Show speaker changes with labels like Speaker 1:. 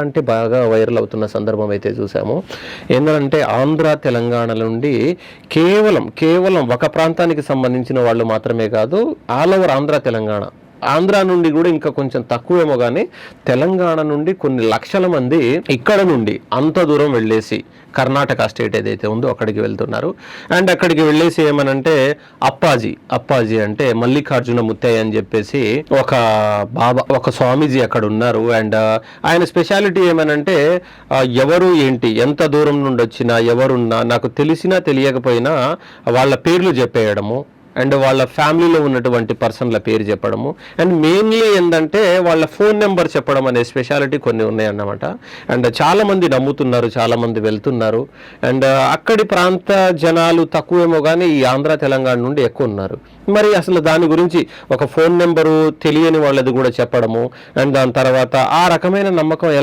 Speaker 1: అంటే బాగా వైరల్ అవుతున్న సందర్భం అయితే చూసాము. ఏంటంటే ఆంధ్ర, తెలంగాణ నుండి కేవలం ఒక ప్రాంతానికి సంబంధించిన వాళ్ళు మాత్రమే కాదు, ఆల్ ఓవర్ ఆంధ్ర, తెలంగాణ. ఆంధ్ర నుండి కూడా ఇంకా కొంచెం తక్కువేమో కానీ తెలంగాణ నుండి కొన్ని లక్షల మంది ఇక్కడ నుండి అంత దూరం వెళ్ళేసి కర్ణాటక స్టేట్ ఏదైతే ఉందో అక్కడికి వెళ్తున్నారు. అండ్ అక్కడికి వెళ్ళేసి ఏమనంటే అప్పాజీ అంటే మల్లికార్జున ముత్తయ్య అని చెప్పేసి ఒక బాబా, ఒక స్వామీజీ అక్కడ ఉన్నారు. అండ్ ఆయన స్పెషాలిటీ ఏమనంటే ఎవరు ఏంటి, ఎంత దూరం నుండి వచ్చినా ఎవరున్నా నాకు తెలిసినా తెలియకపోయినా వాళ్ళ పేర్లు చెప్పేయడము, అండ్ వాళ్ళ ఫ్యామిలీలో ఉన్నటువంటి పర్సన్ల పేరు చెప్పడము, అండ్ మెయిన్లీ ఏంటంటే వాళ్ళ ఫోన్ నెంబర్ చెప్పడం అనే స్పెషాలిటీ కొన్ని ఉన్నాయన్నమాట. అండ్ చాలామంది నమ్ముతున్నారు, చాలామంది వెళ్తున్నారు. అండ్ అక్కడి ప్రాంత జనాలు తక్కువేమో కానీ ఈ ఆంధ్ర, తెలంగాణ నుండి ఎక్కువ ఉన్నారు. మరి అసలు దాని గురించి ఒక ఫోన్ నెంబరు తెలియని వాళ్ళది కూడా చెప్పడము, అండ్ దాని తర్వాత ఆ రకమైన నమ్మకం